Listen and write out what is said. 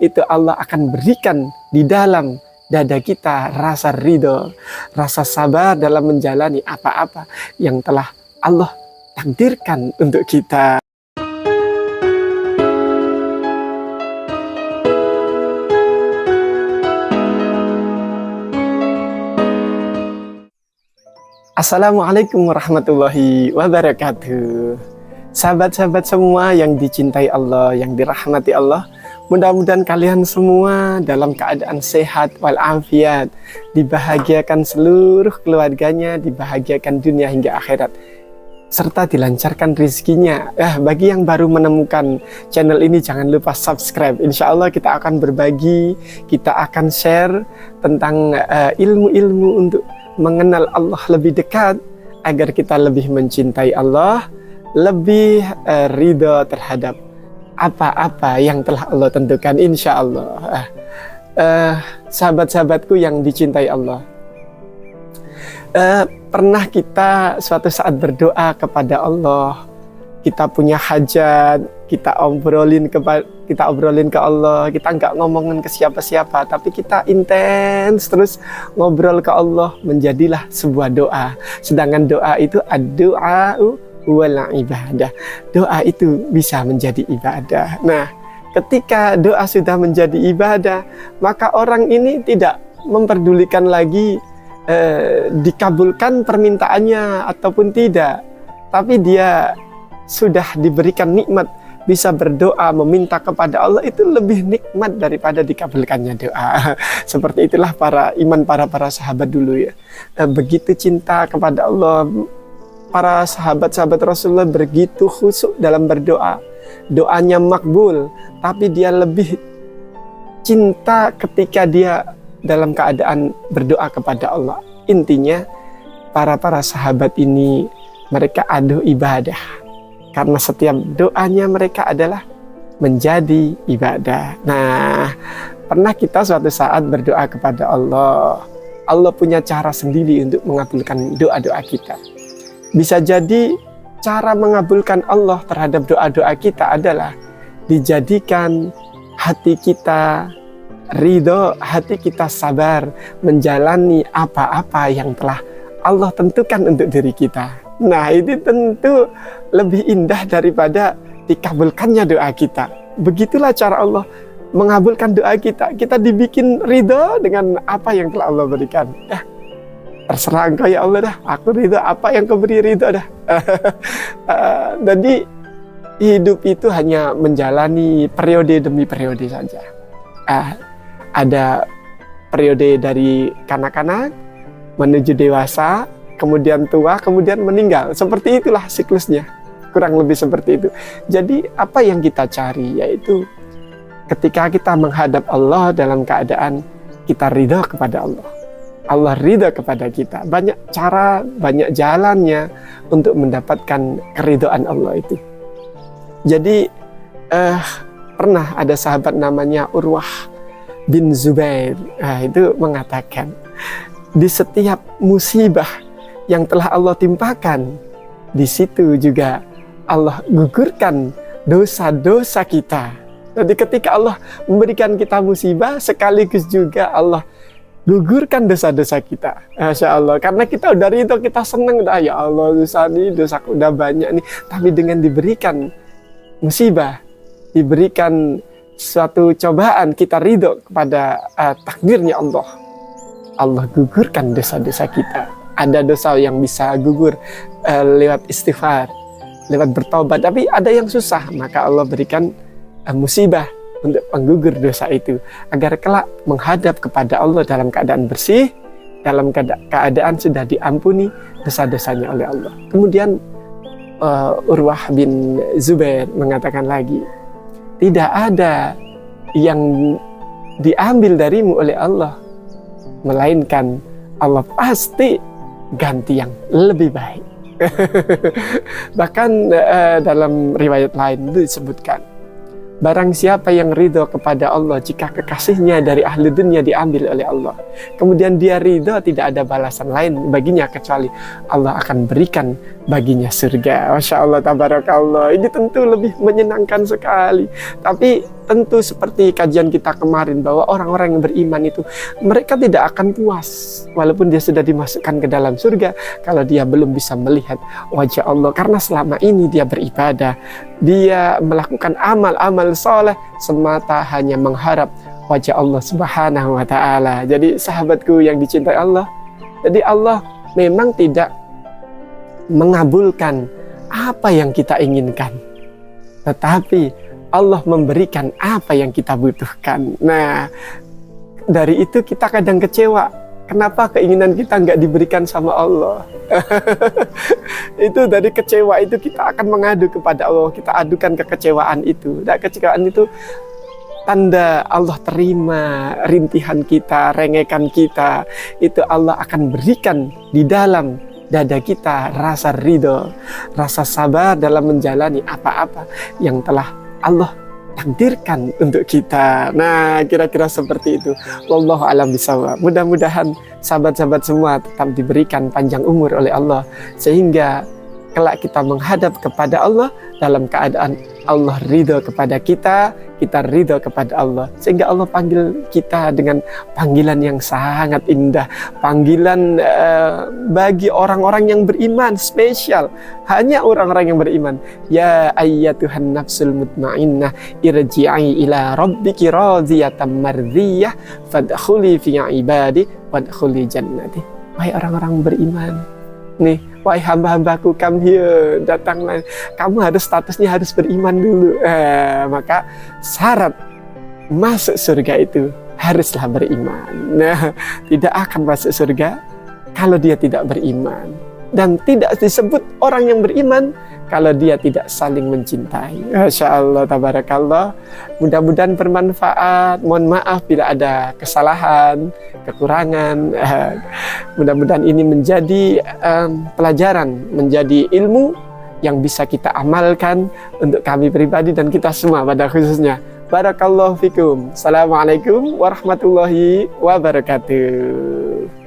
itu Allah akan berikan di dalam dada kita rasa ridho, rasa sabar dalam menjalani apa-apa yang telah Allah takdirkan untuk kita. Assalamualaikum warahmatullahi wabarakatuh. Sahabat-sahabat semua yang dicintai Allah, yang dirahmati Allah, mudah-mudahan kalian semua dalam keadaan sehat walafiat, dibahagiakan seluruh keluarganya, dibahagiakan dunia hingga akhirat, serta dilancarkan rezekinya. Bagi yang baru menemukan channel ini, jangan lupa subscribe. Insya Allah kita akan berbagi, kita akan share tentang ilmu-ilmu untuk mengenal Allah lebih dekat, agar kita lebih mencintai Allah, lebih ridho terhadap apa-apa yang telah Allah tentukan, insya Allah. Sahabat-sahabatku yang dicintai Allah, pernah kita suatu saat berdoa kepada Allah, kita punya hajat, kita obrolin ke Allah, kita nggak ngomongin ke siapa-siapa, tapi kita intens terus ngobrol ke Allah, menjadilah sebuah doa. Sedangkan doa itu ad-du'a wal ibadah. Doa itu bisa menjadi ibadah. Nah, ketika doa sudah menjadi ibadah, maka orang ini tidak memperdulikan lagi dikabulkan permintaannya ataupun tidak, tapi dia sudah diberikan nikmat bisa berdoa, meminta kepada Allah, itu lebih nikmat daripada dikabulkannya doa. Seperti itulah para sahabat dulu ya. Begitu cinta kepada Allah, para sahabat-sahabat Rasulullah begitu khusyuk dalam berdoa. Doanya makbul, tapi dia lebih cinta ketika dia dalam keadaan berdoa kepada Allah. Intinya para sahabat ini mereka adu ibadah, karena setiap doanya mereka adalah menjadi ibadah. Nah, pernah kita suatu saat berdoa kepada Allah. Allah punya cara sendiri untuk mengabulkan doa-doa kita. Bisa jadi cara mengabulkan Allah terhadap doa-doa kita adalah dijadikan hati kita ridho, hati kita sabar menjalani apa-apa yang telah Allah tentukan untuk diri kita. Nah, itu tentu lebih indah daripada dikabulkannya doa kita. Begitulah cara Allah mengabulkan doa kita. Kita dibikin ridho dengan apa yang telah Allah berikan. Terserah engkau ya Allah dah, aku ridho apa yang kau beri ridho dah. Jadi hidup itu hanya menjalani periode demi periode saja. Ada periode dari kanak-kanak menuju dewasa, kemudian tua, kemudian meninggal. Seperti itulah siklusnya, kurang lebih seperti itu. Jadi apa yang kita cari yaitu ketika kita menghadap Allah dalam keadaan kita ridho kepada Allah, Allah ridho kepada kita. Banyak cara, banyak jalannya untuk mendapatkan keridhaan Allah itu. Jadi pernah ada sahabat namanya Urwah bin Zubair. Itu mengatakan, di setiap musibah yang telah Allah timpakan, di situ juga Allah gugurkan dosa-dosa kita. Jadi ketika Allah memberikan kita musibah, sekaligus juga Allah gugurkan dosa-dosa kita. Masya Allah, karena kita udah ridho, kita senang, ya Allah dosaku udah banyak nih. Tapi dengan diberikan musibah, diberikan suatu cobaan, kita ridho kepada takdirnya Allah, Allah gugurkan dosa-dosa kita. Ada dosa yang bisa gugur lewat istighfar, lewat bertobat, tapi ada yang susah, maka Allah berikan musibah untuk menggugur dosa itu, agar kelak menghadap kepada Allah dalam keadaan bersih, dalam keadaan sudah diampuni dosa-dosanya oleh Allah. Kemudian Urwah bin Zubair mengatakan lagi, tidak ada yang diambil darimu oleh Allah, melainkan Allah pasti ganti yang lebih baik. Bahkan dalam riwayat lain itu disebutkan, barang siapa yang ridho kepada Allah jika kekasihnya dari ahli dunia diambil oleh Allah, kemudian dia ridho, tidak ada balasan lain baginya kecuali Allah akan berikan baginya surga. Masya Allah, tabarakallah. Ini tentu lebih menyenangkan sekali. Tapi tentu seperti kajian kita kemarin bahwa orang-orang yang beriman itu mereka tidak akan puas walaupun dia sudah dimasukkan ke dalam surga kalau dia belum bisa melihat wajah Allah, karena selama ini dia beribadah, dia melakukan amal-amal soleh semata hanya mengharap wajah Allah Subhanahu wa Ta'ala. Jadi sahabatku yang dicintai Allah, jadi Allah memang tidak mengabulkan apa yang kita inginkan, tetapi Allah memberikan apa yang kita butuhkan. Nah, dari itu kita kadang kecewa. Kenapa keinginan kita nggak diberikan sama Allah? Itu dari kecewa itu kita akan mengadu kepada Allah. Kita adukan kekecewaan itu. Dan kekecewaan itu tanda Allah terima rintihan kita, rengekan kita. Itu Allah akan berikan di dalam dada kita rasa ridho, rasa sabar dalam menjalani apa-apa yang telah Allah takdirkan untuk kita. Nah, kira-kira seperti itu. Wallahu a'lam bishawab. Mudah-mudahan sahabat-sahabat semua tetap diberikan panjang umur oleh Allah, sehingga kelak kita menghadap kepada Allah dalam keadaan Allah ridho kepada kita, kita ridho kepada Allah, sehingga Allah panggil kita dengan panggilan yang sangat indah, panggilan bagi orang-orang yang beriman, spesial, hanya orang-orang yang beriman. Ya ayyatuhan nafsul mutmainnah irji'i ila rabbiki radiyatan mardiyah fadkhuli fi ibadi wadkhuli jannati. Wahai orang-orang beriman, nih, wahai hamba-hambaku, come here, datanglah. Kamu harus statusnya harus beriman dulu. Maka syarat masuk surga itu haruslah beriman. Nah, tidak akan masuk surga kalau dia tidak beriman. Dan tidak disebut orang yang beriman kalau dia tidak saling mencintai. Masya Allah, tabarakallah. Mudah-mudahan bermanfaat. Mohon maaf bila ada kesalahan, kekurangan. Mudah-mudahan ini menjadi pelajaran, menjadi ilmu yang bisa kita amalkan untuk kami pribadi dan kita semua pada khususnya. Barakallahu fikum. Assalamualaikum warahmatullahi wabarakatuh.